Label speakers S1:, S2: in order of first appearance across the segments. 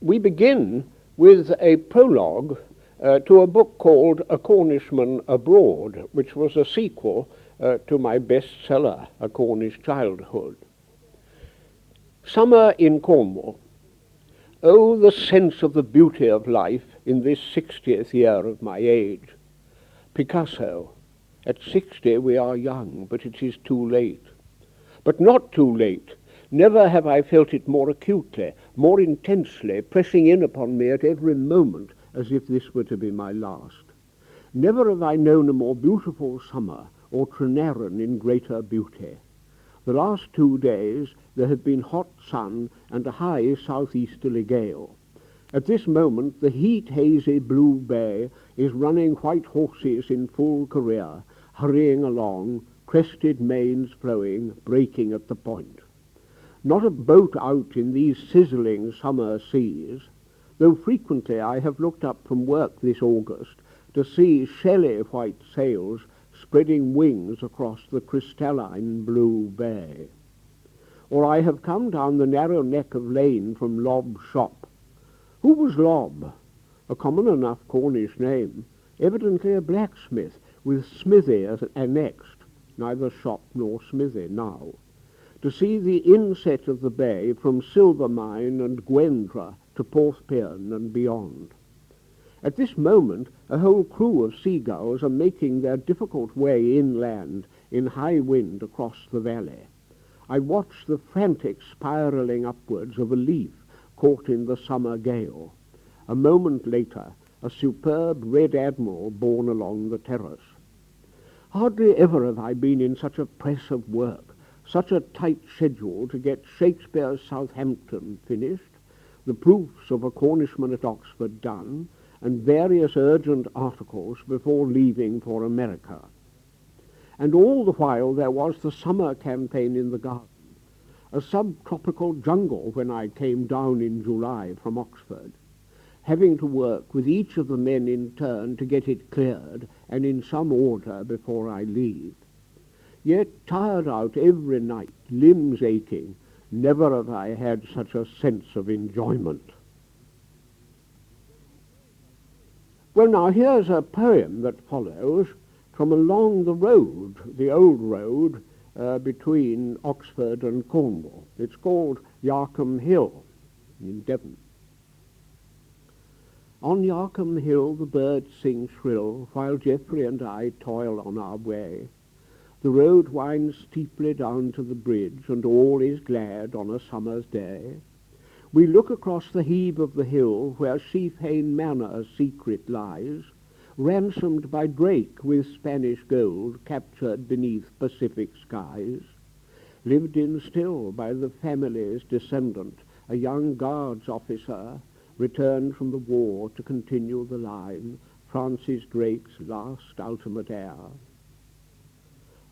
S1: We begin with a prologue to a book called A Cornishman Abroad, which was a sequel to my bestseller, A Cornish Childhood. Summer in Cornwall. Oh, the sense of the beauty of life in this 60th year of my age. Picasso. At 60 we are young, but it is too late. But not too late. Never have I felt it more acutely, more intensely, pressing in upon me at every moment, as if this were to be my last. Never have I known a more beautiful summer, or Trenarren in greater beauty. The last 2 days there have been hot sun and a high southeasterly gale. At this moment the heat-hazy blue bay is running white horses in full career, hurrying along, crested mains flowing, breaking at the point. Not a boat out in these sizzling summer seas, though frequently I have looked up from work this August to see shelly white sails spreading wings across the crystalline blue bay. Or I have come down the narrow neck of lane from Lob's shop. Who was Lob? A common enough Cornish name, evidently a blacksmith, with smithy annexed, neither shop nor smithy now. To see the inset of the bay from Silvermine and Gwendra to Porthpearn and beyond. At this moment a whole crew of seagulls are making their difficult way inland in high wind across the valley. I watch the frantic spiralling upwards of a leaf caught in the summer gale. A moment later a superb red admiral borne along the terrace. Hardly ever have I been in such a press of work, such a tight schedule to get Shakespeare's Southampton finished, the proofs of A Cornishman at Oxford done, and various urgent articles before leaving for America. And all the while there was the summer campaign in the garden, a subtropical jungle when I came down in July from Oxford, having to work with each of the men in turn to get it cleared and in some order before I leave. Yet tired out every night, limbs aching, never have I had such a sense of enjoyment. Well, now here's a poem that follows from along the road, the old road between Oxford and Cornwall. It's called Yarcombe Hill in Devon. On Yarcombe Hill the birds sing shrill, while Geoffrey and I toil on our way. The road winds steeply down to the bridge, and all is glad on a summer's day. We look across the heave of the hill, where Sheafhane Manor secret lies, ransomed by Drake with Spanish gold, captured beneath Pacific skies. Lived in still by the family's descendant, a young guards officer, returned from the war to continue the line, Francis Drake's last ultimate heir.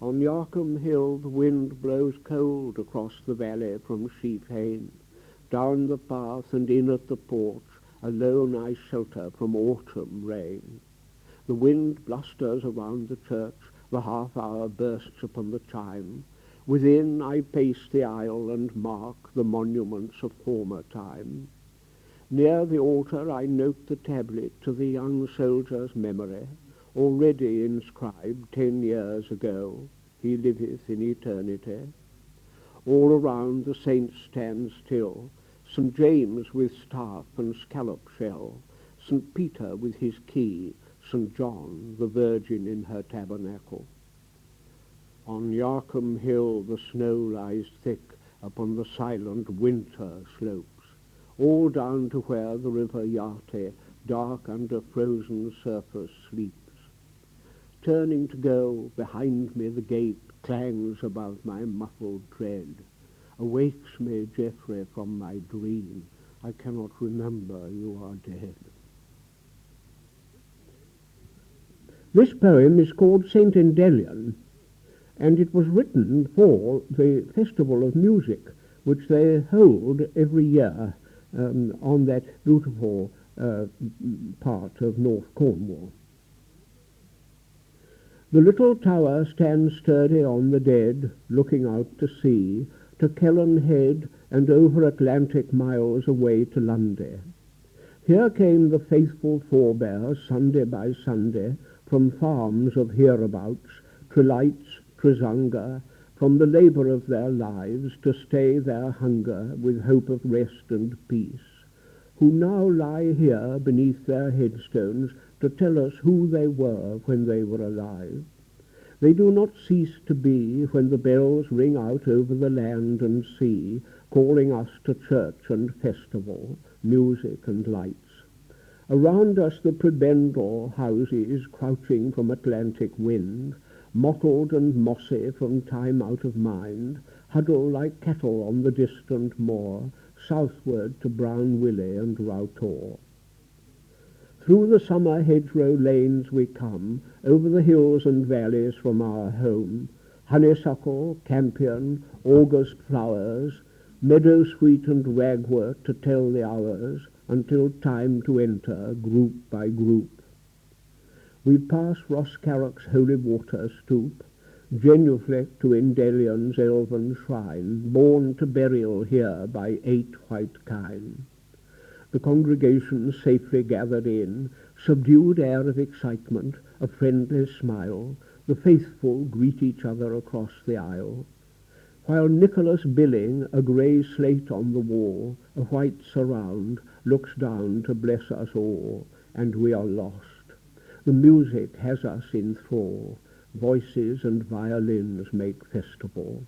S1: On Yarcombe Hill the wind blows cold across the valley from Sheafhane. Down the path and in at the porch, alone I shelter from autumn rain. The wind blusters around the church, the half-hour bursts upon the chime. Within I pace the aisle and mark the monuments of former time. Near the altar I note the tablet to the young soldier's memory, already inscribed 10 years ago, he liveth in eternity. All around the saints stand still, St. James with staff and scallop shell, St. Peter with his key, St. John, the Virgin in her tabernacle. On Yarcombe Hill the snow lies thick upon the silent winter slopes, all down to where the river Yarte, dark under frozen surface, sleeps. Turning to go, behind me the gate clangs above my muffled tread. Awakes me, Geoffrey, from my dream. I cannot remember you are dead. This poem is called Sentinel, and it was written for the Festival of Music, which they hold every year on that beautiful part of North Cornwall. The little tower stands sturdy on the dead, looking out to sea, to Kellan Head and over Atlantic miles away to Lundy. Here came the faithful forebears, Sunday by Sunday, from farms of hereabouts, Trelights, Tresunga, from the labour of their lives, to stay their hunger with hope of rest and peace, who now lie here beneath their headstones to tell us who they were when they were alive. They do not cease to be when the bells ring out over the land and sea, calling us to church and festival, music and lights. Around us the prebendal houses, crouching from Atlantic wind, mottled and mossy from time out of mind, huddle like cattle on the distant moor, southward to Brown Willie and Rowse Tor. Through the summer hedgerow lanes we come, over the hills and valleys from our home, honeysuckle, campion, August flowers, meadowsweet and ragwort to tell the hours, until time to enter, group by group. We pass Roscarrock's holy water stoop, genuflect to Endelion's elven shrine, borne to burial here by 8 white kine. The congregation safely gathered in, subdued air of excitement, a friendly smile, the faithful greet each other across the aisle, while Nicholas Billing, a grey slate on the wall, a white surround, looks down to bless us all, and we are lost. The music has us in thrall, voices and violins make festival.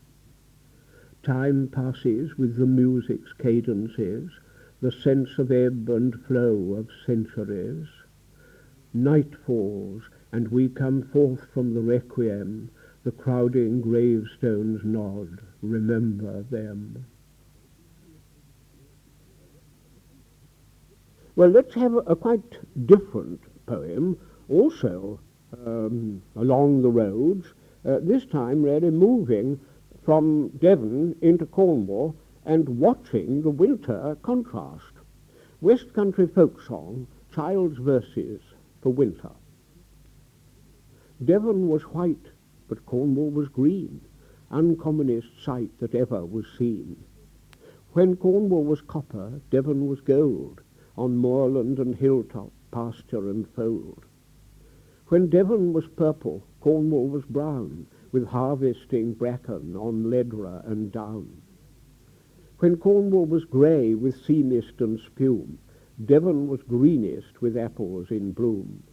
S1: Time passes with the music's cadences, the sense of ebb and flow of centuries. Night falls, and we come forth from the requiem, the crowding gravestones nod, remember them. Well, let's have a quite different poem, also along the roads, this time really moving from Devon into Cornwall and watching the winter contrast. West Country folk song, Child's Verses for Winter. Devon was white, but Cornwall was green, uncommonest sight that ever was seen. When Cornwall was copper, Devon was gold, on moorland and hilltop, pasture and fold. When Devon was purple, Cornwall was brown, with harvesting bracken on Ledra and down. When Cornwall was grey with sea mist and spume, Devon was greenest with apples in bloom.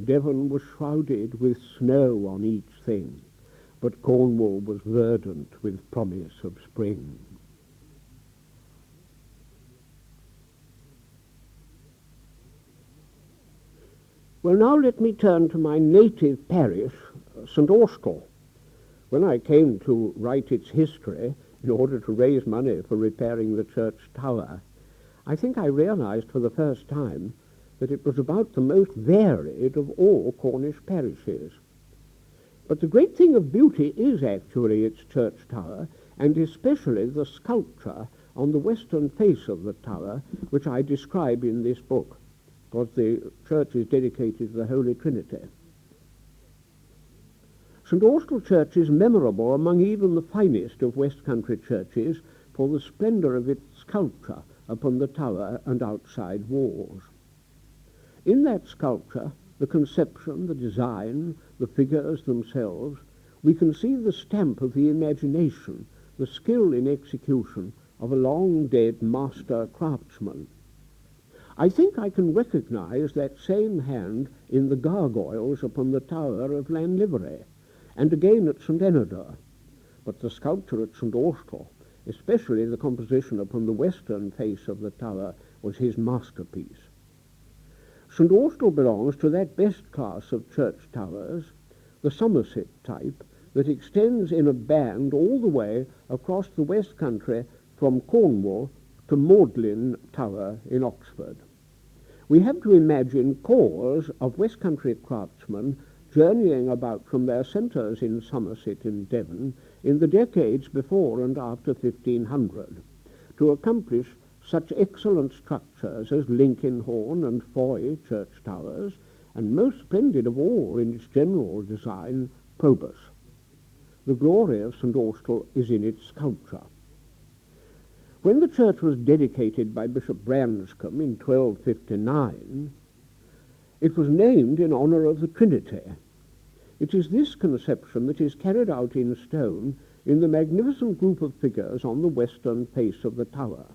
S1: Devon was shrouded with snow on each thing, but Cornwall was verdant with promise of spring. Well, now let me turn to my native parish, St. Austell. When I came to write its history in order to raise money for repairing the church tower, I think I realized for the first time that it was about the most varied of all Cornish parishes. But the great thing of beauty is actually its church tower, and especially the sculpture on the western face of the tower, which I describe in this book, because the church is dedicated to the Holy Trinity. St. Austell Church is memorable among even the finest of West Country churches for the splendour of its sculpture upon the tower and outside walls. In that sculpture, the conception, the design, the figures themselves, we can see the stamp of the imagination, the skill in execution of a long-dead master craftsman. I think I can recognize that same hand in the gargoyles upon the tower of Llanlivery, and again at St. Enodor. But the sculpture at St. Austell, especially the composition upon the western face of the tower, was his masterpiece. St. Austell belongs to that best class of church towers, the Somerset type, that extends in a band all the way across the West Country from Cornwall to Magdalen Tower in Oxford. We have to imagine corps of West Country craftsmen journeying about from their centres in Somerset and Devon in the decades before and after 1500 to accomplish such excellent structures as Lincolnhorn and Foy church towers, and most splendid of all in its general design, Probus. The glory of St. Austell is in its sculpture. When the church was dedicated by Bishop Branscombe in 1259, it was named in honour of the Trinity. It is this conception that is carried out in stone in the magnificent group of figures on the western face of the tower.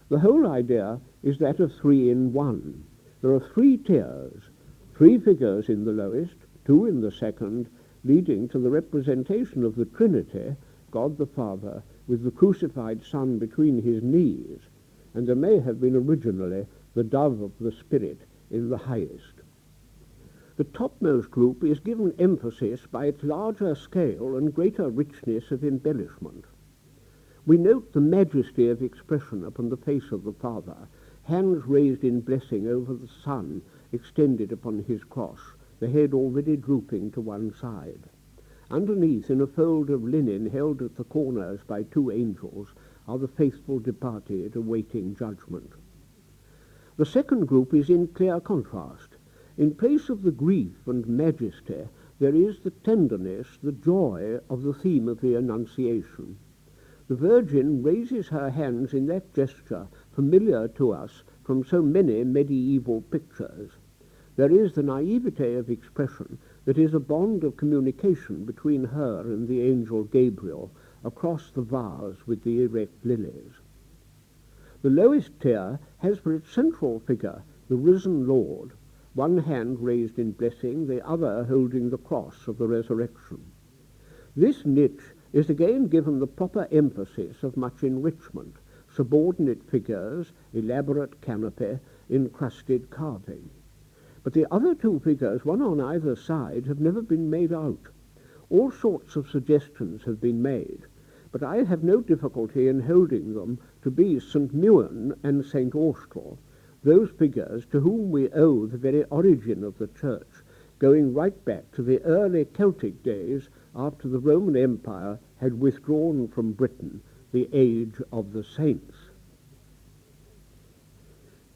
S1: The whole idea is that of 3 in 1. There are 3 tiers, 3 figures in the lowest, 2 in the second, leading to the representation of the Trinity, God the Father, with the crucified Son between his knees, and there may have been originally the dove of the Spirit in the highest. The topmost group is given emphasis by its larger scale and greater richness of embellishment. We note the majesty of expression upon the face of the Father, hands raised in blessing over the Son extended upon his cross, the head already drooping to one side. Underneath, in a fold of linen held at the corners by 2 angels, are the faithful departed awaiting judgment. The second group is in clear contrast. In place of the grief and majesty, there is the tenderness, the joy of the theme of the Annunciation. The Virgin raises her hands in that gesture familiar to us from so many medieval pictures. There is the naivete of expression that is a bond of communication between her and the angel Gabriel across the vase with the erect lilies. The lowest tier has for its central figure the risen Lord, one hand raised in blessing, the other holding the cross of the resurrection. This niche is again given the proper emphasis of much enrichment, subordinate figures, elaborate canopy, encrusted carving. But the other 2 figures, one on either side, have never been made out. All sorts of suggestions have been made, but I have no difficulty in holding them to be St. Mewan and St. Austell, those figures to whom we owe the very origin of the Church, going right back to the early Celtic days after the Roman Empire had withdrawn from Britain, the age of the saints.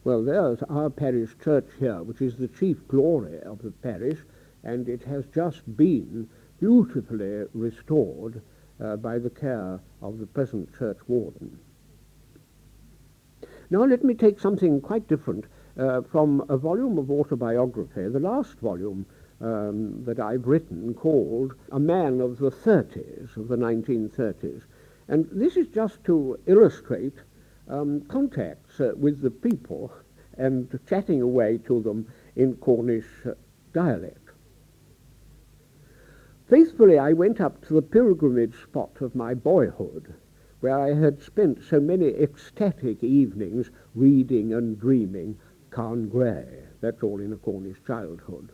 S1: Well, there's our parish church here, which is the chief glory of the parish, and it has just been beautifully restored by the care of the present church warden. Now let me take something quite different from a volume of autobiography, the last volume that I've written, called A Man of the 30s, of the 1930s. And this is just to illustrate contacts with the people and chatting away to them in Cornish dialect. Faithfully, I went up to the pilgrimage spot of my boyhood, where I had spent so many ecstatic evenings reading and dreaming Carn Grey, that's all in a Cornish childhood.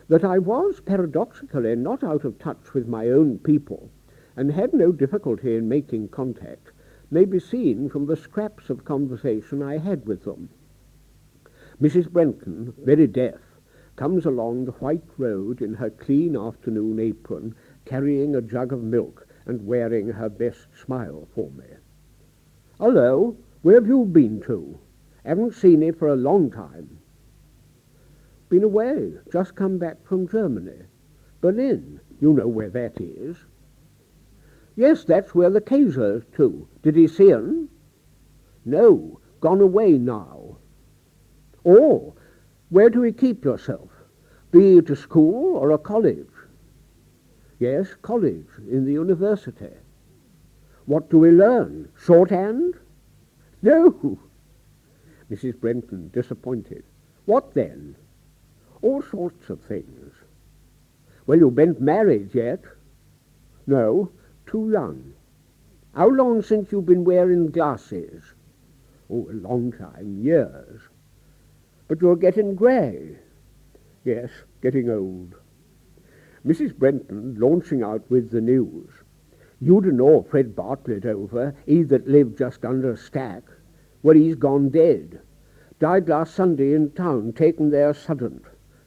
S1: That I was, paradoxically, not out of touch with my own people, and had no difficulty in making contact, may be seen from the scraps of conversation I had with them. Mrs. Brenton, very deaf, comes along the white road in her clean afternoon apron, carrying a jug of milk and wearing her best smile for me. "Hullo, where have you been to? Haven't seen you for a long time." "Been away, just come back from Germany. Berlin, you know where that is." "Yes, that's where the Kaiser's to. Did he see 'em?" "No, gone away now." "Oh, where do you keep yourself? Be it a school or a college?" "Yes, college, in the university." "What do we learn? Shorthand?" "No." Mrs. Brenton, disappointed. "What then?" "All sorts of things." "Well, you ben't married yet?" "No, too young." "How long since you've been wearing glasses?" "Oh, a long time, years." "But you're getting grey." "Yes, getting old." Mrs. Brenton, launching out with the news. "You'd know Fred Bartlett over, he that lived just under Stack. Well, he's gone dead. Died last Sunday in town, taken there sudden.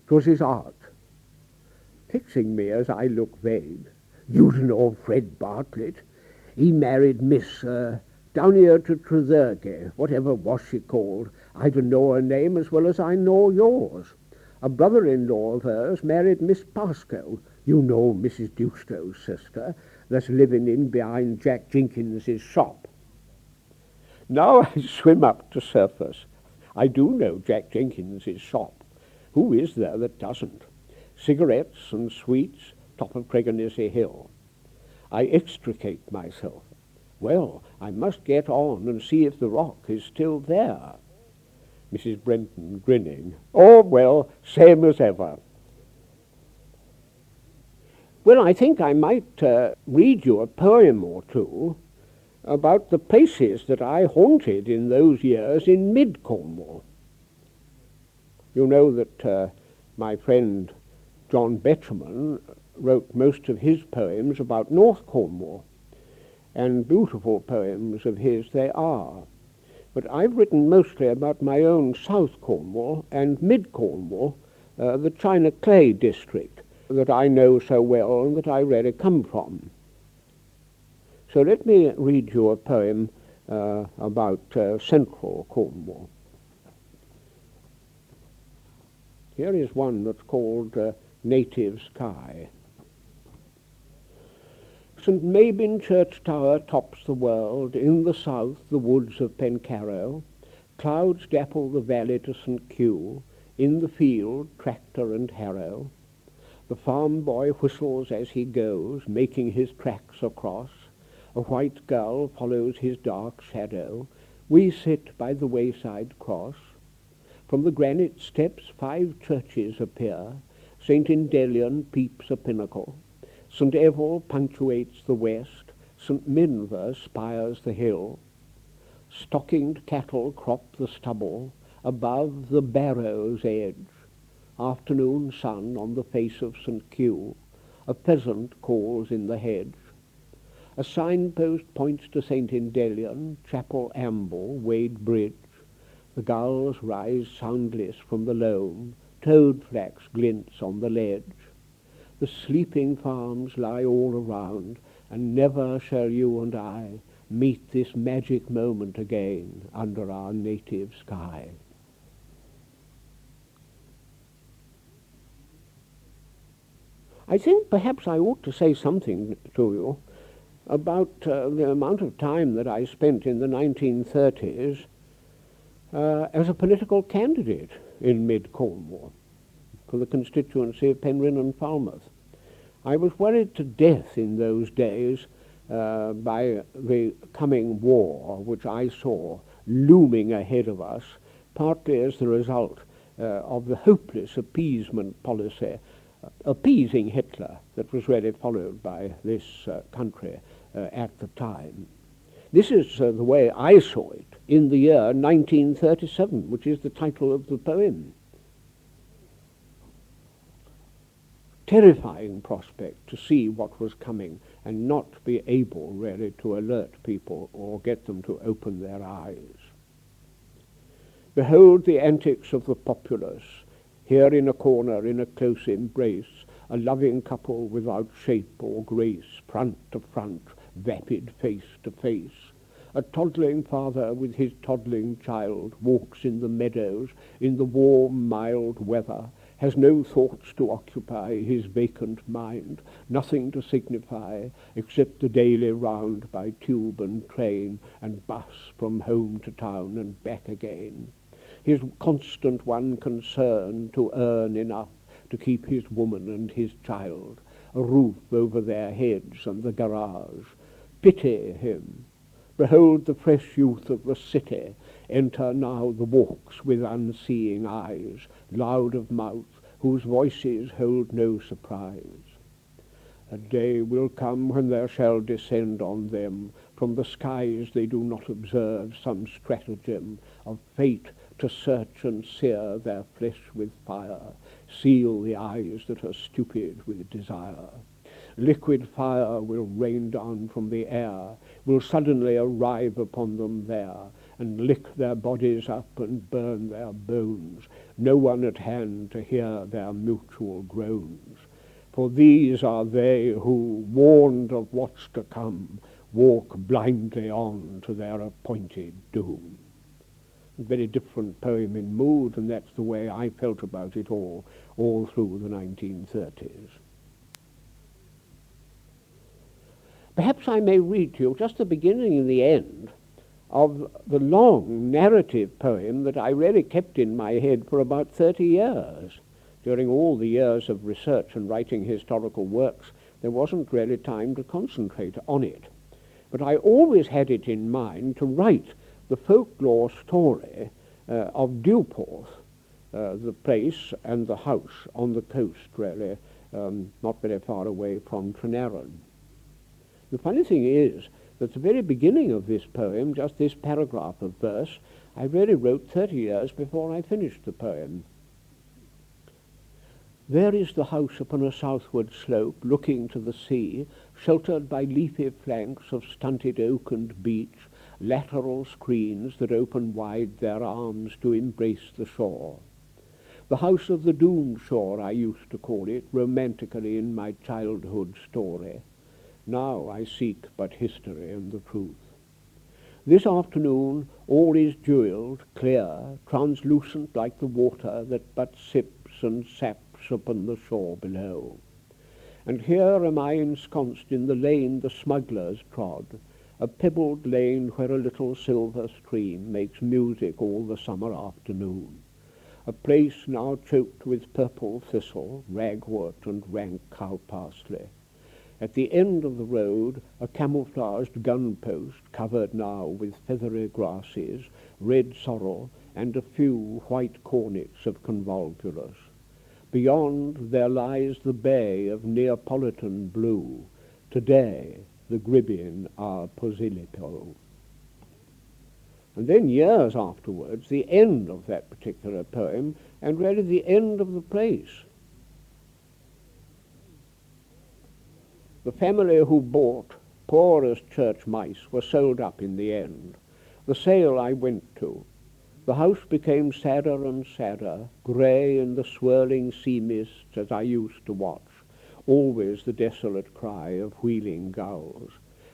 S1: 'Twas his heart." Fixing me as I look vague. "You'd know Fred Bartlett. He married Miss, down here to Trethurgy, whatever was she called. I don't know her name as well as I know yours. A brother-in-law of hers married Miss Pascoe. You know Mrs. Dewstow's sister, that's living in behind Jack Jenkins's shop." Now I swim up to surface. I do know Jack Jenkins's shop. Who is there that doesn't? Cigarettes and sweets, top of Craigenessy Hill. I extricate myself. Well, I must get on and see if the rock is still there. Mrs. Brenton grinning. Oh, well, same as ever. Well, I think I might read you a poem or two about the places that I haunted in those years in mid-Cornwall. You know that my friend John Betterman wrote most of his poems about North Cornwall, and beautiful poems of his they are. But I've written mostly about my own South Cornwall and mid-Cornwall, the China Clay district, that I know so well and that I really come from. So let me read you a poem about central Cornwall. Here is one that's called Native Sky. St. Mabin church tower tops the world, in the south the woods of Pencarrow, clouds dapple the valley to St. Kew, in the field tractor and harrow. The farm boy whistles as he goes, making his tracks across. A white gull follows his dark shadow. We sit by the wayside cross. From the granite steps 5 churches appear. St. Indelian peeps a pinnacle. St. Evil punctuates the west. St. Minver spires the hill. Stockinged cattle crop the stubble above the barrow's edge. Afternoon sun on the face of St. Kew. A pheasant calls in the hedge. A signpost points to St. Indelian, Chapel Amble, Wade Bridge. The gulls rise soundless from the loam, toadflax glints on the ledge. The sleeping farms lie all around, and never shall you and I meet this magic moment again under our native sky. I think perhaps I ought to say something to you about the amount of time that I spent in the 1930s as a political candidate in mid-Cornwall for the constituency of Penryn and Falmouth. I was worried to death in those days by the coming war, which I saw looming ahead of us, partly as the result of the hopeless appeasement policy, appeasing Hitler, that was really followed by this country at the time. This is the way I saw it in the year 1937, which is the title of the poem. Terrifying prospect to see what was coming and not be able really to alert people or get them to open their eyes. Behold the antics of the populace, here in a corner, in a close embrace, a loving couple without shape or grace, front to front, vapid face to face. A toddling father with his toddling child walks in the meadows in the warm, mild weather, has no thoughts to occupy his vacant mind, nothing to signify except the daily round by tube and train and bus from home to town and back again. His constant one concern to earn enough to keep his woman and his child, a roof over their heads and the garage. Pity him. Behold the fresh youth of the city enter now the walks with unseeing eyes, loud of mouth, whose voices hold no surprise. A day will come when there shall descend on them from the skies they do not observe some stratagem of fate to search and sear their flesh with fire, seal the eyes that are stupid with desire. Liquid fire will rain down from the air, will suddenly arrive upon them there, and lick their bodies up and burn their bones, no one at hand to hear their mutual groans. For these are they who, warned of what's to come, walk blindly on to their appointed doom. A very different poem in mood, and that's the way I felt about it all through the 1930s. Perhaps I may read to you just the beginning and the end of the long narrative poem that I really kept in my head for about 30 years. During all the years of research and writing historical works, there wasn't really time to concentrate on it. But I always had it in mind to write the folklore story of Duporth, the place and the house on the coast, really, not very far away from Trenarren. The funny thing is that at the very beginning of this poem, just this paragraph of verse, I really wrote 30 years before I finished the poem. There is the house upon a southward slope, looking to the sea, sheltered by leafy flanks of stunted oak and beech, lateral screens that open wide their arms to embrace the shore. The house of the doomed shore, I used to call it, romantically in my childhood story. Now I seek but history and the truth. This afternoon all is jewelled, clear, translucent like the water that but sips and saps upon the shore below. And here am I ensconced in the lane the smugglers trod, a pebbled lane where a little silver stream makes music all the summer afternoon, a place now choked with purple thistle, ragwort, and rank cow parsley. At the end of the road, a camouflaged gun-post, covered now with feathery grasses, red sorrel, and a few white cornets of convolvulus. Beyond there lies the bay of Neapolitan blue, today the Gribbin are Posillipo. And then years afterwards, the end of that particular poem, and really the end of the place. The family who bought, poor as church mice, were sold up in the end. The sale I went to. The house became sadder and sadder, grey in the swirling sea mists as I used to watch, always the desolate cry of wheeling gulls.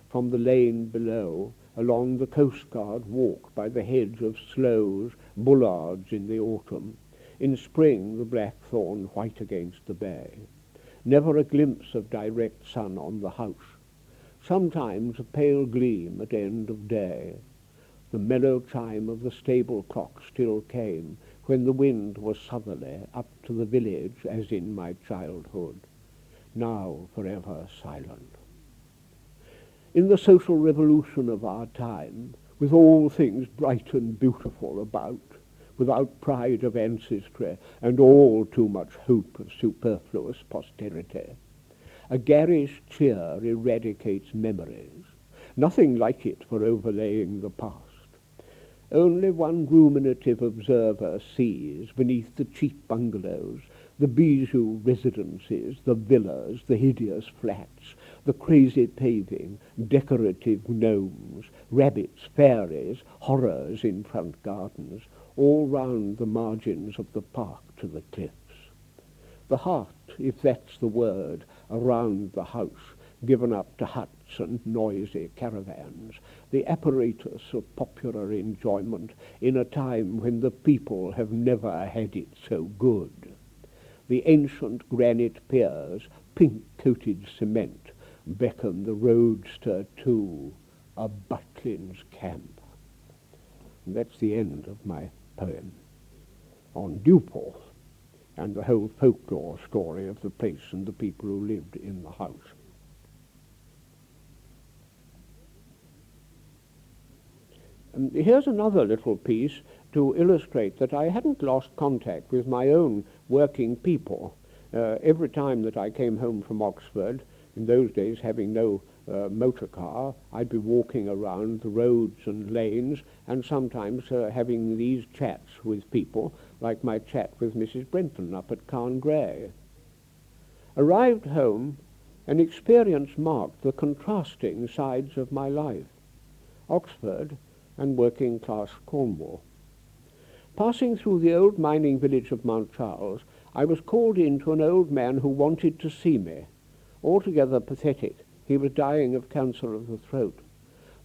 S1: From the lane below, along the coastguard walk by the hedge of sloes, bullards in the autumn. In spring the blackthorn white against the bay. Never a glimpse of direct sun on the house. Sometimes a pale gleam at end of day. The mellow chime of the stable clock still came when the wind was southerly up to the village as in my childhood. Now forever silent. In the social revolution of our time, with all things bright and beautiful about, without pride of ancestry and all too much hope of superfluous posterity, a garish cheer eradicates memories, nothing like it for overlaying the past. Only one ruminative observer sees, beneath the cheap bungalows, the bijou residences, the villas, the hideous flats, the crazy paving, decorative gnomes, rabbits, fairies, horrors in front gardens, all round the margins of the park to the cliffs. The heart, if that's the word, around the house, given up to huts and noisy caravans, the apparatus of popular enjoyment in a time when the people have never had it so good. The ancient granite piers, pink-coated cement, beckon the roadster to a Butlins camp. And that's the end of my poem on Duporth and the whole folklore story of the place and the people who lived in the house. And here's another little piece to illustrate that I hadn't lost contact with my own working people. Every time that I came home from Oxford, in those days having no motor car, I'd be walking around the roads and lanes and sometimes having these chats with people, like my chat with Mrs. Brenton up at Carn Gray. Arrived home, an experience marked the contrasting sides of my life, Oxford and working-class Cornwall. Passing through the old mining village of Mount Charles, I was called in to an old man who wanted to see me. Altogether pathetic, he was dying of cancer of the throat.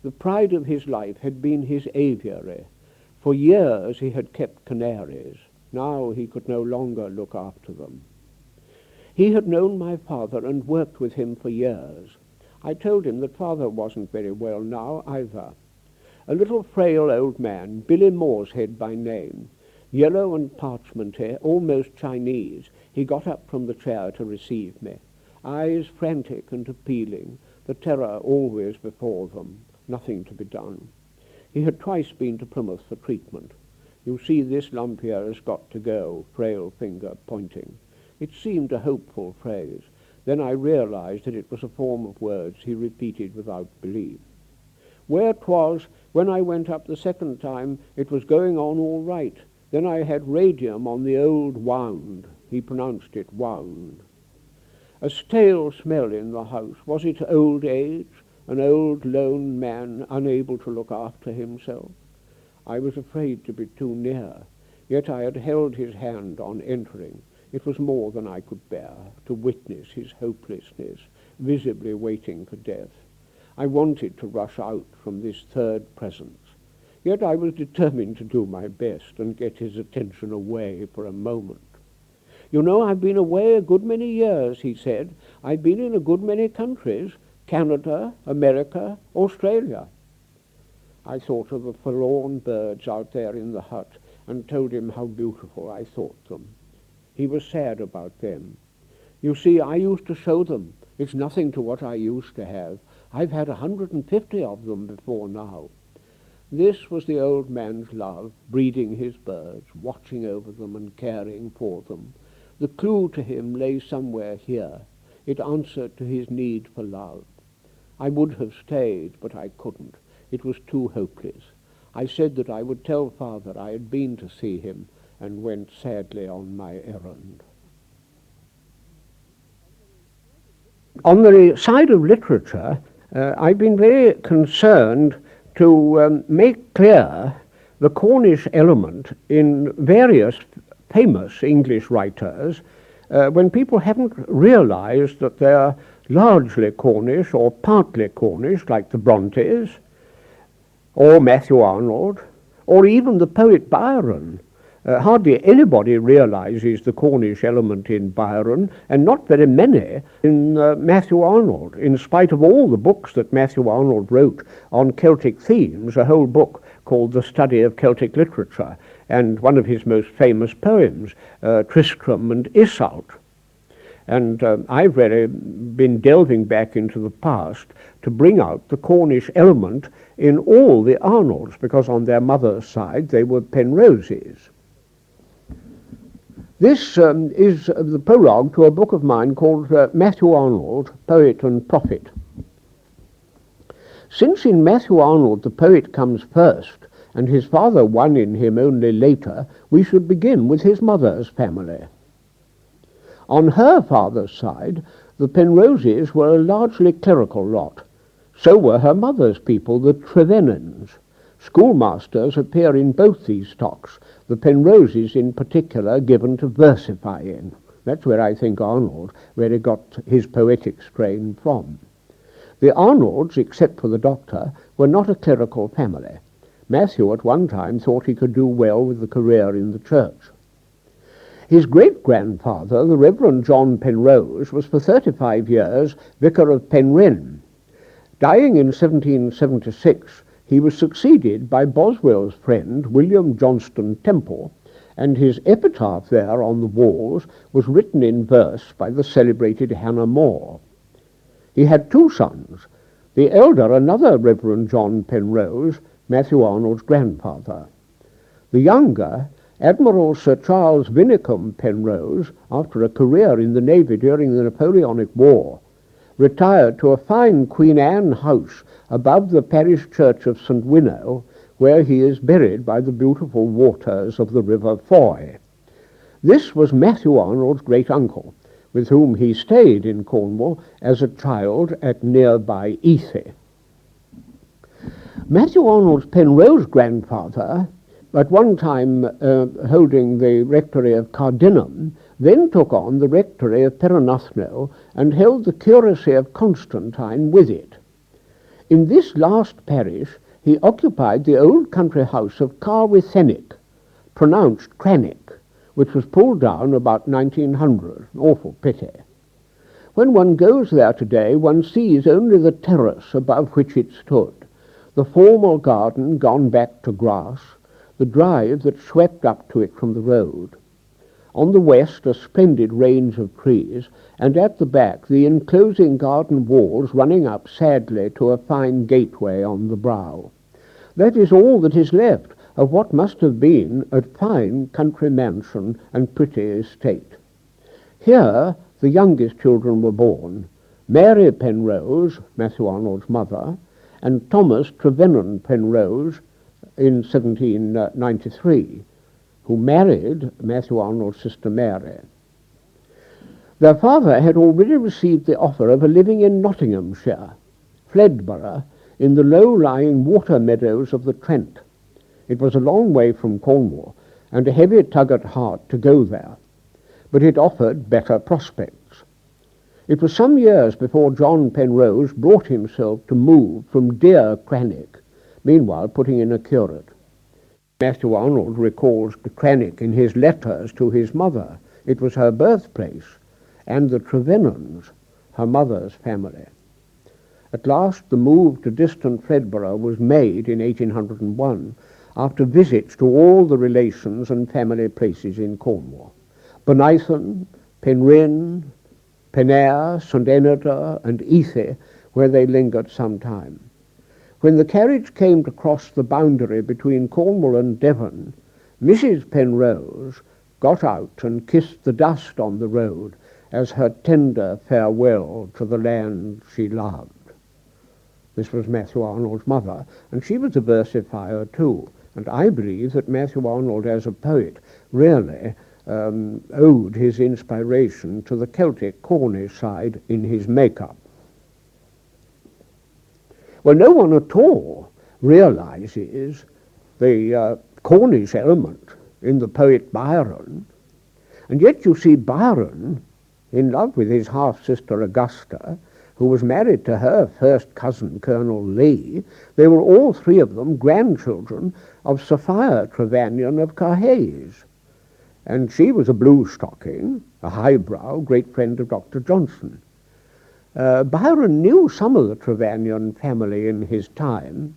S1: The pride of his life had been his aviary. For years he had kept canaries. Now he could no longer look after them. He had known my father and worked with him for years. I told him that father wasn't very well now either. a little frail old man, Billy Moorshead by name, yellow and parchmenty, almost Chinese. He got up from the chair to receive me, eyes frantic and appealing, the terror always before them, nothing to be done. He had twice been to Plymouth for treatment. You see, this lump here has got to go, frail finger pointing. It seemed a hopeful phrase. Then I realized that it was a form of words he repeated without belief. Where 'twas, when I went up the second time, it was going on all right. Then I had radium on the old wound. He pronounced it wound. A stale smell in the house. Was it old age? An old lone man unable to look after himself? I was afraid to be too near, yet I had held his hand on entering. It was more than I could bear, to witness his hopelessness, visibly waiting for death. I wanted to rush out from this third presence, yet I was determined to do my best and get his attention away for a moment. You know, I've been away a good many years, he said. I've been in a good many countries, Canada, America, Australia. I thought of the forlorn birds out there in the hut and told him how beautiful I thought them. He was sad about them. You see, I used to show them. It's nothing to what I used to have. I've had 150 of them before now. This was the old man's love, breeding his birds, watching over them and caring for them. The clue to him lay somewhere here. It answered to his need for love. I would have stayed, but I couldn't. It was too hopeless. I said that I would tell Father I had been to see him, and went sadly on my errand. On the side of literature, I've been very concerned to make clear the Cornish element in various famous English writers when people haven't realized that they're largely Cornish or partly Cornish, like the Brontes, or Matthew Arnold, or even the poet Byron. Hardly anybody realizes the Cornish element in Byron, and not very many in Matthew Arnold, in spite of all the books that Matthew Arnold wrote on Celtic themes, a whole book called The Study of Celtic Literature, and one of his most famous poems, Tristram and Iseult. And I've really been delving back into the past to bring out the Cornish element in all the Arnolds, because on their mother's side they were Penroses. This is the prologue to a book of mine called Matthew Arnold, Poet and Prophet. Since in Matthew Arnold the poet comes first, and his father won in him only later, we should begin with his mother's family. On her father's side, the Penroses were a largely clerical lot. So were her mother's people, the Trevennans. Schoolmasters appear in both these stocks, the Penroses in particular given to versifying. That's where I think Arnold really got his poetic strain from. The Arnolds, except for the doctor, were not a clerical family. Matthew at one time thought he could do well with the career in the church. His great-grandfather, the Reverend John Penrose, was for 35 years vicar of Penryn. Dying in 1776, he was succeeded by Boswell's friend, William Johnston Temple, and his epitaph there on the walls was written in verse by the celebrated Hannah More. He had two sons, the elder another Reverend John Penrose, Matthew Arnold's grandfather. The younger, Admiral Sir Charles Winnecombe Penrose, after a career in the Navy during the Napoleonic War, retired to a fine Queen Anne house above the parish church of St. Winnow, where he is buried by the beautiful waters of the River Foy. This was Matthew Arnold's great-uncle, with whom he stayed in Cornwall as a child at nearby Ethe. Matthew Arnold's Penrose grandfather, at one time holding the rectory of Cardinham, then took on the rectory of Perranathno and held the curacy of Constantine with it. In this last parish he occupied the old country house of Carwithennick, pronounced Crannock, which was pulled down about 1900, an awful pity. When one goes there today, one sees only the terrace above which it stood. the formal garden gone back to grass, the drive that swept up to it from the road. On the west a splendid range of trees, and at the back the enclosing garden walls running up sadly to a fine gateway on the brow. That is all that is left of what must have been a fine country mansion and pretty estate. Here the youngest children were born, Mary Penrose, Matthew Arnold's mother, and Thomas Trenarren Penrose in 1793, who married Matthew Arnold's sister Mary. Their father had already received the offer of a living in Nottinghamshire, Fledborough, in the low-lying water meadows of the Trent. It was a long way from Cornwall, and a heavy tug at heart to go there, but it offered better prospects. It was some years before John Penrose brought himself to move from dear Crannock, meanwhile putting in a curate. Matthew Arnold recalls Crannock in his letters to his mother. It was her birthplace, and the Trenarrens, her mother's family. At last the move to distant Fledborough was made in 1801, after visits to all the relations and family places in Cornwall, Bonithan, Penryn, Penayre, St. Eneder, and Ethe, where they lingered some time. When the carriage came to cross the boundary between Cornwall and Devon, Mrs. Penrose got out and kissed the dust on the road as her tender farewell to the land she loved. This was Matthew Arnold's mother, and she was a versifier too, and I believe that Matthew Arnold as a poet really owed his inspiration to the Celtic Cornish side in his makeup. Well, no one at all realizes the Cornish element in the poet Byron, and yet you see Byron in love with his half-sister Augusta, who was married to her first cousin, Colonel Lee. They were all three of them grandchildren of Sophia Trevanion of Cassettes. And she was a blue-stocking, a highbrow, great friend of Dr. Johnson. Byron knew some of the Trevanion family in his time,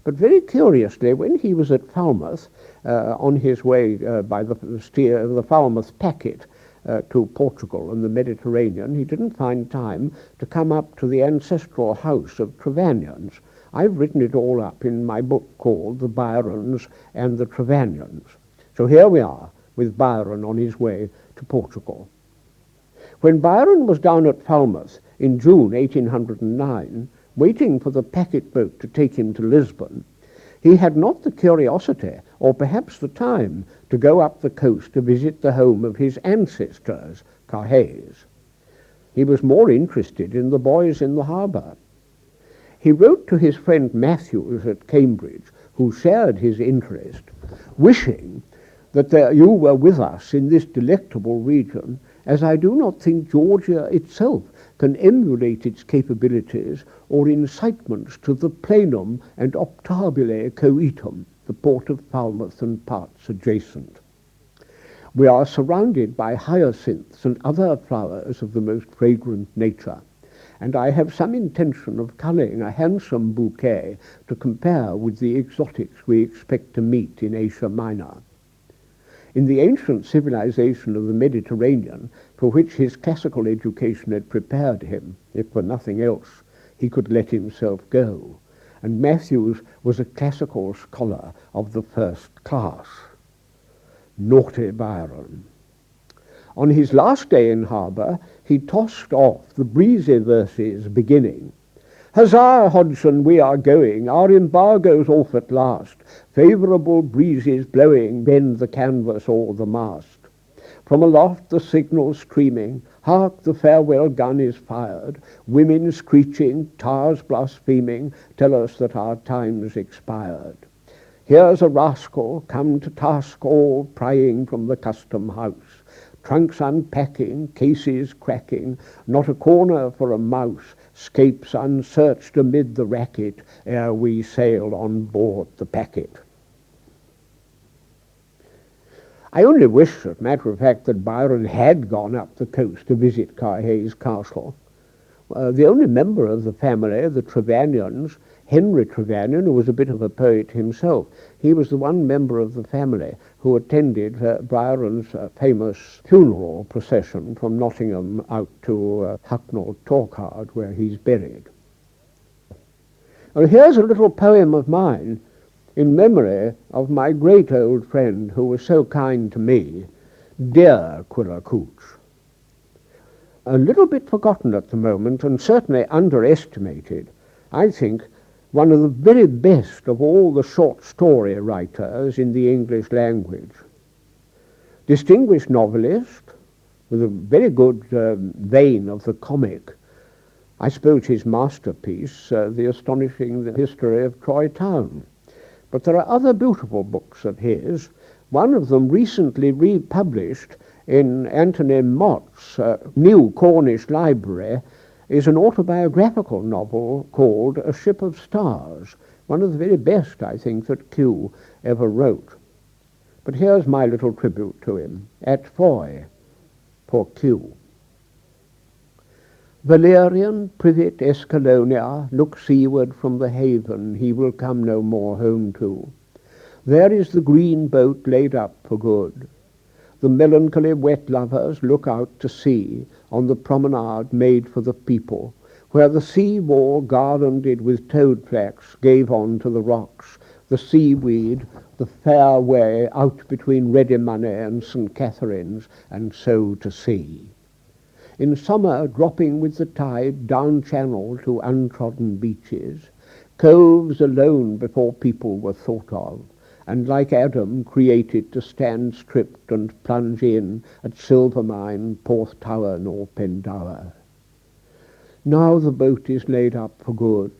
S1: but very curiously, when he was at Falmouth, on his way by the Falmouth packet to Portugal and the Mediterranean, he didn't find time to come up to the ancestral house of Trevanions. I've written it all up in my book called The Byrons and the Trevanions. So here we are, with Byron on his way to Portugal. When Byron was down at Falmouth in June 1809, waiting for the packet boat to take him to Lisbon, he had not the curiosity, or perhaps the time, to go up the coast to visit the home of his ancestors, Cassettes. He was more interested in the boys in the harbour. He wrote to his friend Matthews at Cambridge, who shared his interest, wishing that you were with us in this delectable region, as I do not think Georgia itself can emulate its capabilities or incitements to the plenum and optabile coitum, the port of Falmouth and parts adjacent. We are surrounded by hyacinths and other flowers of the most fragrant nature, and I have some intention of culling a handsome bouquet to compare with the exotics we expect to meet in Asia Minor. In the ancient civilization of the Mediterranean, for which his classical education had prepared him, if for nothing else, he could let himself go. And Matthews was a classical scholar of the first class. Naughty Byron. On his last day in harbour, he tossed off the breezy verses beginning, "Huzzah, Hodgson, we are going, our embargo's off at last, favourable breezes blowing bend the canvas o'er the mast. From aloft the signal streaming, hark, the farewell gun is fired, women screeching, tars blaspheming, tell us that our time's expired. Here's a rascal come to task all prying from the custom house, trunks unpacking, cases cracking, not a corner for a mouse, scapes unsearched amid the racket ere we sail on board the packet." I only wish, as a matter of fact, that Byron had gone up the coast to visit Cassettes Castle. The only member of the family, the Trevanions, Henry Trevannion, who was a bit of a poet himself. He was the one member of the family who attended Byron's famous funeral procession from Nottingham out to Heiman Tor, where he's buried. Well, here's a little poem of mine in memory of my great old friend who was so kind to me, dear Quiller Couch. A little bit forgotten at the moment and certainly underestimated. I think one of the very best of all the short story writers in the English language. Distinguished novelist with a very good vein of the comic. I suppose his masterpiece, The Astonishing History of Troy Town. But there are other beautiful books of his. One of them recently republished in Anthony Mott's new Cornish library is an autobiographical novel called A Ship of Stars, one of the very best, I think, that Q ever wrote. But here's my little tribute to him, at Foy, for Q. Valerian, Privet, Escalonia, look seaward from the haven he will come no more home to. There is the green boat laid up for good. The melancholy wet lovers look out to sea on the promenade made for the people, where the sea wall garlanded with toad-flax gave on to the rocks, the seaweed, the fair way out between Readymoney and St. Catherine's, and so to sea. In summer dropping with the tide down channel to untrodden beaches, coves alone before people were thought of, and like Adam created to stand stripped and plunge in at Silvermine, Porthtowan or Pendower. Now the boat is laid up for good,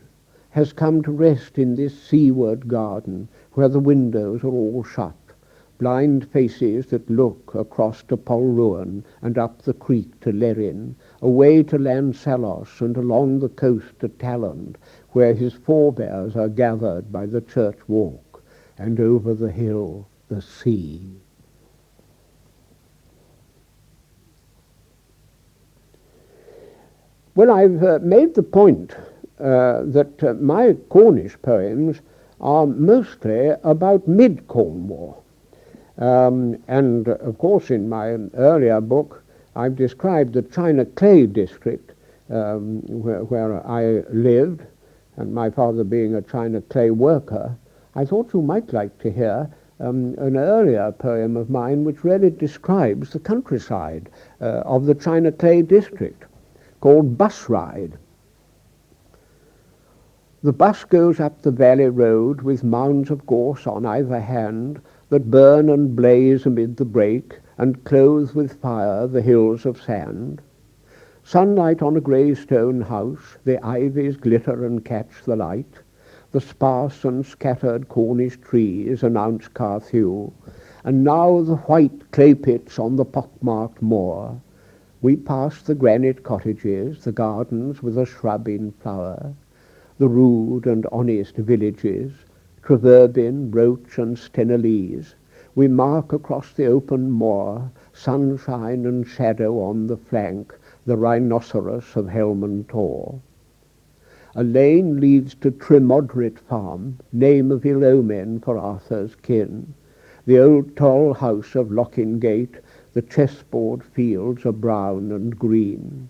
S1: has come to rest in this seaward garden where the windows are all shut, blind faces that look across to Polruan and up the creek to Lerin, away to Lansalos and along the coast to Talland, where his forebears are gathered by the church walk, and over the hill the sea. Well, I've made the point that my Cornish poems are mostly about mid-Cornwall. And of course in my earlier book I've described the China Clay district where I lived, and my father being a China Clay worker. I thought you might like to hear an earlier poem of mine which really describes the countryside of the China Clay district, called Bus Ride. The bus goes up the valley road with mounds of gorse on either hand that burn and blaze amid the brake and clothe with fire the hills of sand. Sunlight on a grey stone house, the ivies glitter and catch the light. The sparse and scattered Cornish trees announce Carthew, and now the white clay pits on the pock-marked moor. We pass the granite cottages, the gardens with a shrub in flower, the rude and honest villages, Treverbin, Roach and Stenelese. We mark across the open moor, sunshine and shadow on the flank, the rhinoceros of Heiman Tor. A lane leads to Tremodrit Farm, name of ill omen for Arthur's kin. The old tall house of Lochingate, the chessboard fields are brown and green.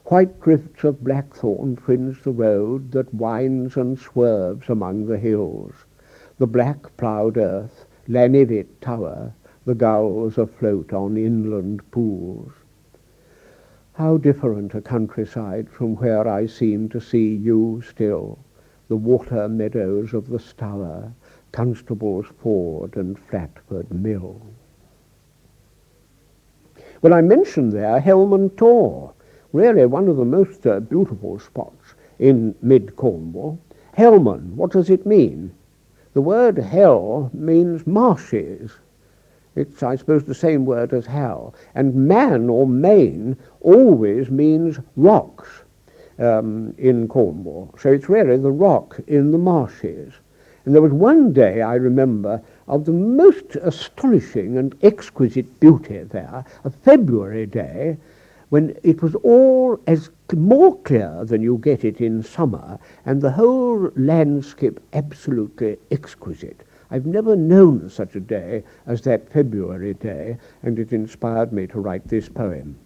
S1: White drifts of blackthorn fringe the road that winds and swerves among the hills. The black ploughed earth, Llanivit tower, the gulls afloat on inland pools. How different a countryside from where I seem to see you still, the water meadows of the Stour, Constable's Ford and Flatford Mill. Well, I mentioned there Heiman Tor, really one of the most beautiful spots in mid-Cornwall. Heiman, what does it mean? The word hell means marshes. It's, I suppose, the same word as hell. And man or main always means rocks in Cornwall. So it's really the rock in the marshes. And there was one day, I remember, of the most astonishing and exquisite beauty there, a February day, when it was all as more clear than you get it in summer, and the whole landscape absolutely exquisite. I've never known such a day as that February day, and it inspired me to write this poem,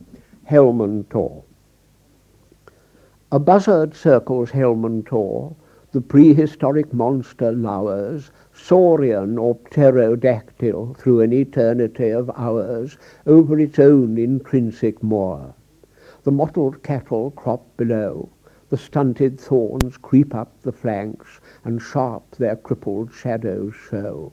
S1: Heiman Tor. A buzzard circles Heiman Tor, the prehistoric monster lowers, saurian or pterodactyl, through an eternity of hours, over its own intrinsic moor. The mottled cattle crop below, the stunted thorns creep up the flanks, and sharp their crippled shadows show.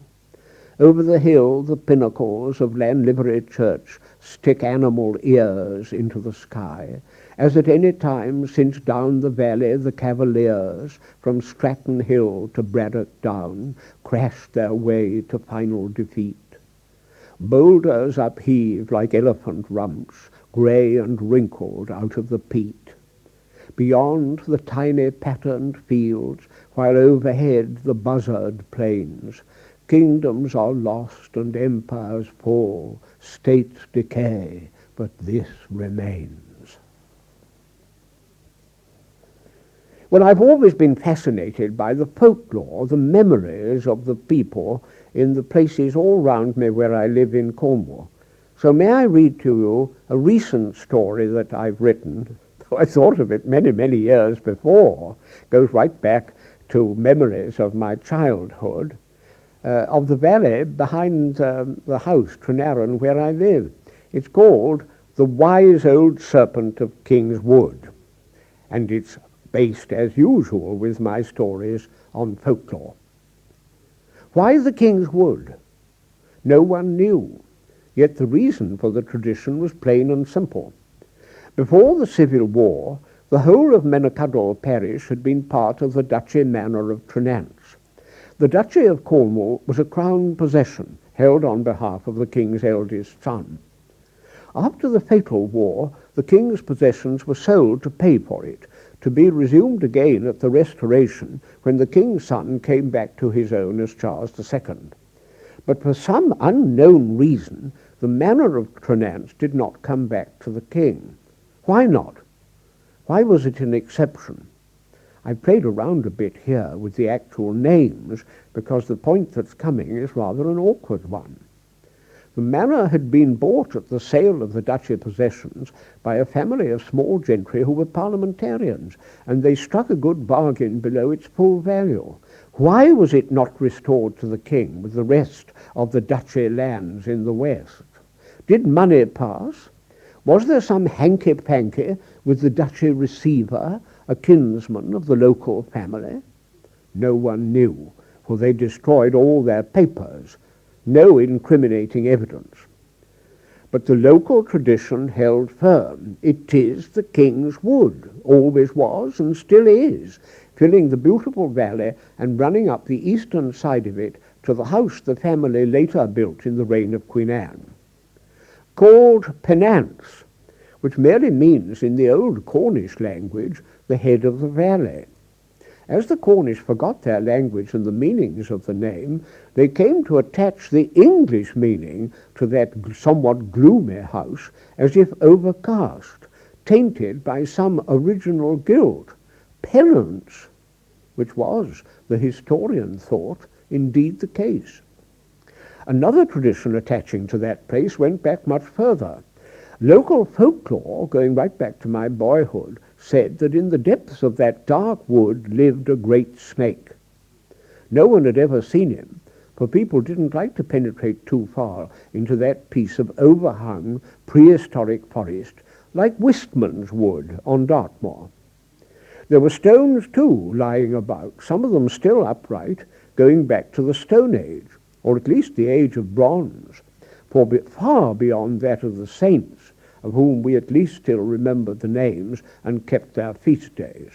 S1: Over the hill the pinnacles of Llanlivery Church stick animal ears into the sky, as at any time since down the valley the cavaliers from Stratton Hill to Braddock Down crashed their way to final defeat. Boulders upheaved like elephant rumps, grey and wrinkled out of the peat. Beyond the tiny patterned fields, while overhead the buzzard plains, kingdoms are lost and empires fall, states decay, but this remains. Well, I've always been fascinated by the folklore, the memories of the people in the places all round me where I live in Cornwall. So may I read to you a recent story that I've written? I thought of it many, many years before. It goes right back to memories of my childhood, of the valley behind the house, Trenarren, where I live. It's called The Wise Old Serpent of King's Wood, and it's based, as usual with my stories, on folklore. Why the King's Wood? No one knew, yet the reason for the tradition was plain and simple. Before the Civil War, the whole of Menachadal parish had been part of the Duchy Manor of Trenarren. The Duchy of Cornwall was a crown possession held on behalf of the king's eldest son. After the fatal war, the king's possessions were sold to pay for it, to be resumed again at the Restoration when the king's son came back to his own as Charles II. But for some unknown reason, the manor of Trenarren did not come back to the king. Why not? Why was it an exception? I've played around a bit here with the actual names because the point that's coming is rather an awkward one. The manor had been bought at the sale of the duchy possessions by a family of small gentry who were parliamentarians, and they struck a good bargain below its full value. Why was it not restored to the king with the rest of the duchy lands in the west? Did money pass? Was there some hanky-panky with the duchy receiver, a kinsman of the local family? No one knew, for they destroyed all their papers. No incriminating evidence. But the local tradition held firm. It is the King's Wood, always was and still is, filling the beautiful valley and running up the eastern side of it to the house the family later built in the reign of Queen Anne. Called PENZANCE, which merely means in the old Cornish language the head of the valley. As the Cornish forgot their language and the meanings of the name, they came to attach the English meaning to that somewhat gloomy house as if overcast, tainted by some original guilt, penance, which was, the historian thought, indeed the case. Another tradition attaching to that place went back much further. Local folklore, going right back to my boyhood, said that in the depths of that dark wood lived a great snake. No one had ever seen him, for people didn't like to penetrate too far into that piece of overhung prehistoric forest, like Wistman's Wood on Dartmoor. There were stones, too, lying about, some of them still upright, going back to the Stone Age, or at least the Age of Bronze, for far beyond that of the saints, of whom we at least still remembered the names and kept their feast days.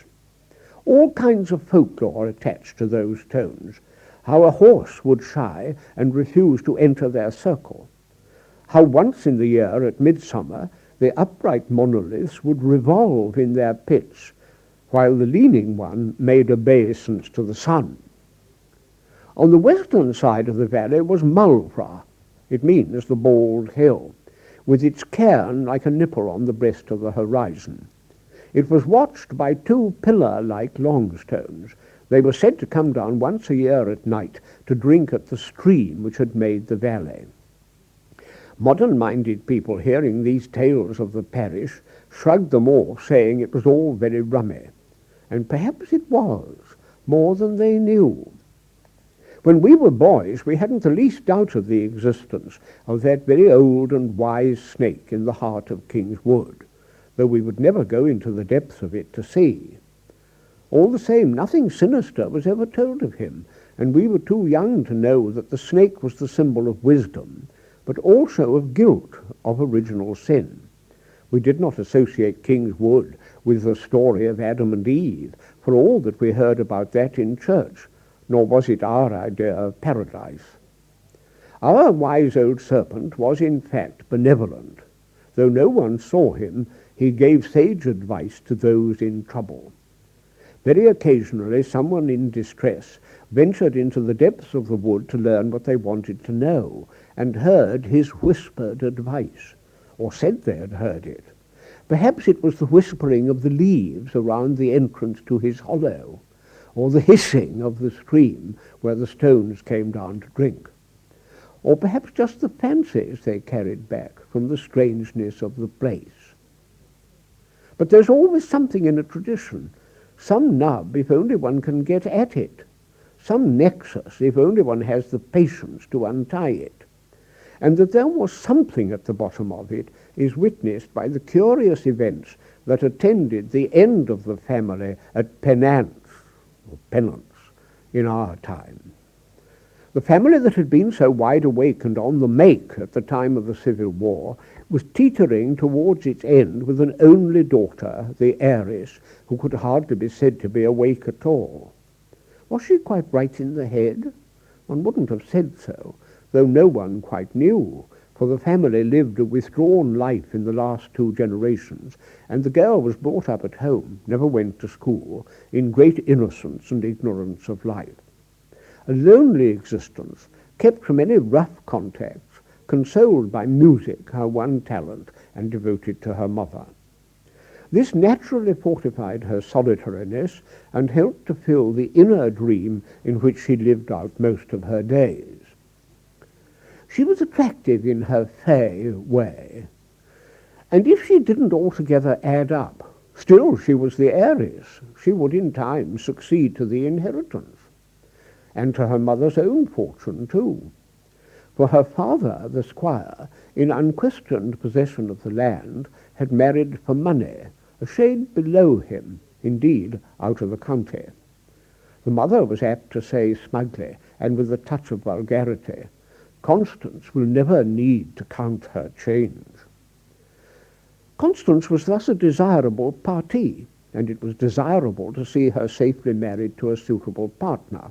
S1: All kinds of folklore attached to those stones. How a horse would shy and refuse to enter their circle. How once in the year at midsummer the upright monoliths would revolve in their pits, while the leaning one made obeisance to the sun. On the western side of the valley was Mulfra. It means the bald hill, with its cairn like a nipple on the breast of the horizon. It was watched by two pillar-like longstones. They were said to come down once a year at night to drink at the stream which had made the valley. Modern-minded people, hearing these tales of the parish, shrugged them off, saying it was all very rummy. And perhaps it was, more than they knew. When we were boys, we hadn't the least doubt of the existence of that very old and wise snake in the heart of King's Wood, though we would never go into the depths of it to see. All the same, nothing sinister was ever told of him, and we were too young to know that the snake was the symbol of wisdom, but also of guilt, of original sin. We did not associate King's Wood with the story of Adam and Eve, for all that we heard about that in church, nor was it our idea of paradise. Our wise old serpent was in fact benevolent. Though no one saw him, he gave sage advice to those in trouble. Very occasionally someone in distress ventured into the depths of the wood to learn what they wanted to know, and heard his whispered advice, or said they had heard it. Perhaps it was the whispering of the leaves around the entrance to his hollow, or the hissing of the stream where the stones came down to drink, or perhaps just the fancies they carried back from the strangeness of the place. But there's always something in a tradition, some nub if only one can get at it, some nexus if only one has the patience to untie it. And that there was something at the bottom of it is witnessed by the curious events that attended the end of the family at penance in our time. The family that had been so wide awake and on the make at the time of the Civil War was teetering towards its end with an only daughter, the heiress, who could hardly be said to be awake at all. Was she quite right in the head? One wouldn't have said so, though no one quite knew, for the family lived a withdrawn life in the last two generations, and the girl was brought up at home, never went to school, in great innocence and ignorance of life. A lonely existence, kept from any rough contacts, consoled by music, her one talent, and devoted to her mother. This naturally fortified her solitariness and helped to fill the inner dream in which she lived out most of her days. She was attractive in her fey way, and if she didn't altogether add up, still she was the heiress. She would in time succeed to the inheritance, and to her mother's own fortune too. For her father, the squire, in unquestioned possession of the land, had married for money, a shade below him, indeed out of the county. The mother was apt to say smugly, and with a touch of vulgarity, "Constance will never need to count her change." Constance was thus a desirable parti, and it was desirable to see her safely married to a suitable partner.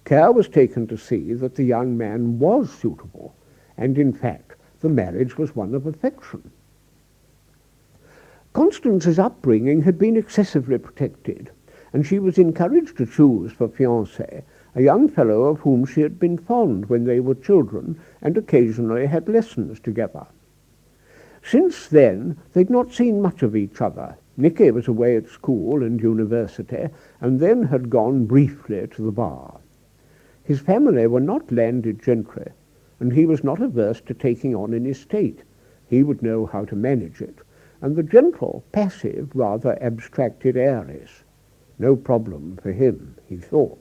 S1: Care was taken to see that the young man was suitable, and in fact the marriage was one of affection. Constance's upbringing had been excessively protected, and she was encouraged to choose for fiancé a young fellow of whom she had been fond when they were children and occasionally had lessons together. Since then they'd not seen much of each other. Nicky was away at school and university, and then had gone briefly to the bar. His family were not landed gentry, and he was not averse to taking on an estate. He would know how to manage it, and the gentle, passive, rather abstracted heiress. No problem for him, he thought.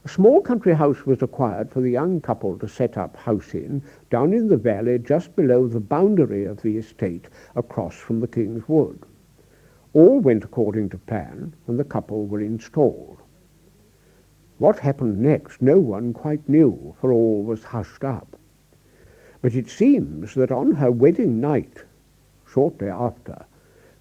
S1: A small country house was acquired for the young couple to set up house in, down in the valley just below the boundary of the estate, across from the King's Wood. All went according to plan, and the couple were installed. What happened next no one quite knew, for all was hushed up. But it seems that on her wedding night, shortly after,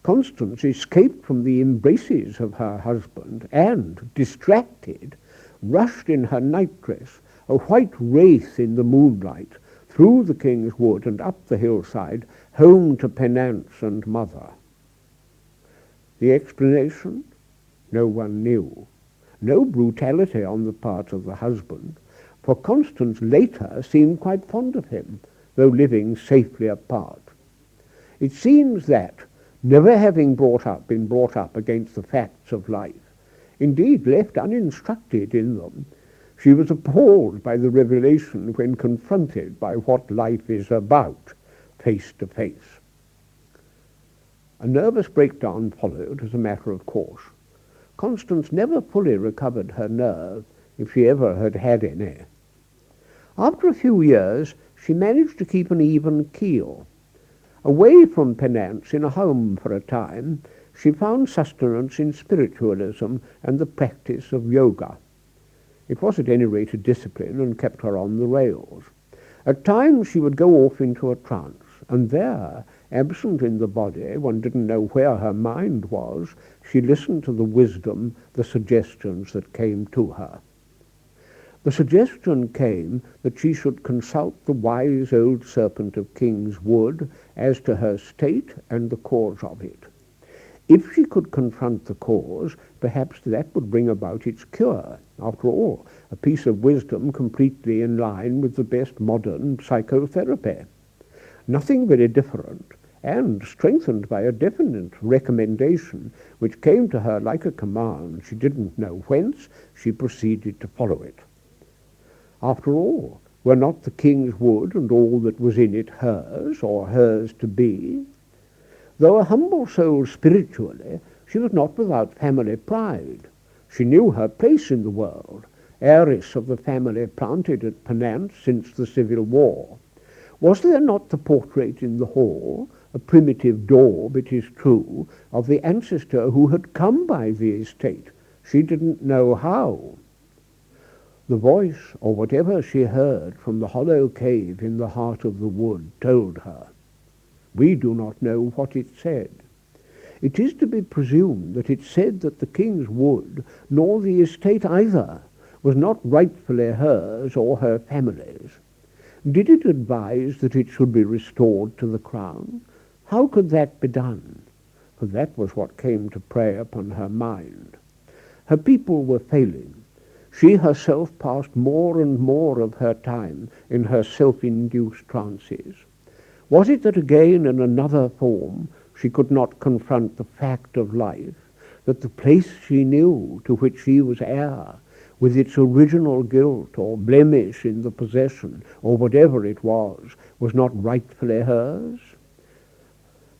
S1: Constance escaped from the embraces of her husband and, distracted, rushed in her nightdress, a white wraith in the moonlight, through the King's Wood and up the hillside, home to penance and mother. The explanation? No one knew. No brutality on the part of the husband, for Constance later seemed quite fond of him, though living safely apart. It seems that, never having been brought up against the facts of life, indeed left uninstructed in them, she was appalled by the revelation when confronted by what life is about, face to face. A nervous breakdown followed as a matter of course. Constance never fully recovered her nerve, if she ever had had any. After a few years, she managed to keep an even keel. Away from penance in a home for a time, she found sustenance in spiritualism and the practice of yoga. It was at any rate a discipline and kept her on the rails. At times she would go off into a trance, and there, absent in the body, one didn't know where her mind was, she listened to the wisdom, the suggestions that came to her. The suggestion came that she should consult the wise old Serpent of King's Wood as to her state and the cause of it. If she could confront the cause, perhaps that would bring about its cure. After all, a piece of wisdom completely in line with the best modern psychotherapy. Nothing very different, and strengthened by a definite recommendation which came to her like a command. She didn't know whence, she proceeded to follow it. After all, were not the King's Wood and all that was in it hers, or hers to be? Though a humble soul spiritually, she was not without family pride. She knew her place in the world, heiress of the family planted at Penance since the Civil War. Was there not the portrait in the hall, a primitive daub, it is true, of the ancestor who had come by the estate? She didn't know how. The voice, or whatever she heard from the hollow cave in the heart of the wood, told her. We do not know what it said. It is to be presumed that it said that the King's Wood, nor the estate either, was not rightfully hers or her family's. Did it advise that it should be restored to the crown? How could that be done? For that was what came to prey upon her mind. Her people were failing. She herself passed more and more of her time in her self-induced trances. Was it that again in another form she could not confront the fact of life, that the place she knew to which she was heir, with its original guilt or blemish in the possession, or whatever it was not rightfully hers?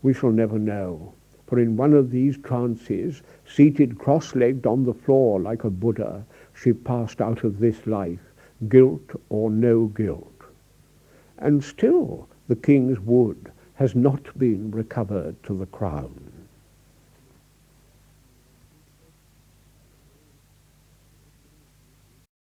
S1: We shall never know, for in one of these trances, seated cross-legged on the floor like a Buddha, she passed out of this life, guilt or no guilt. And still the King's Wood has not been recovered to the crown.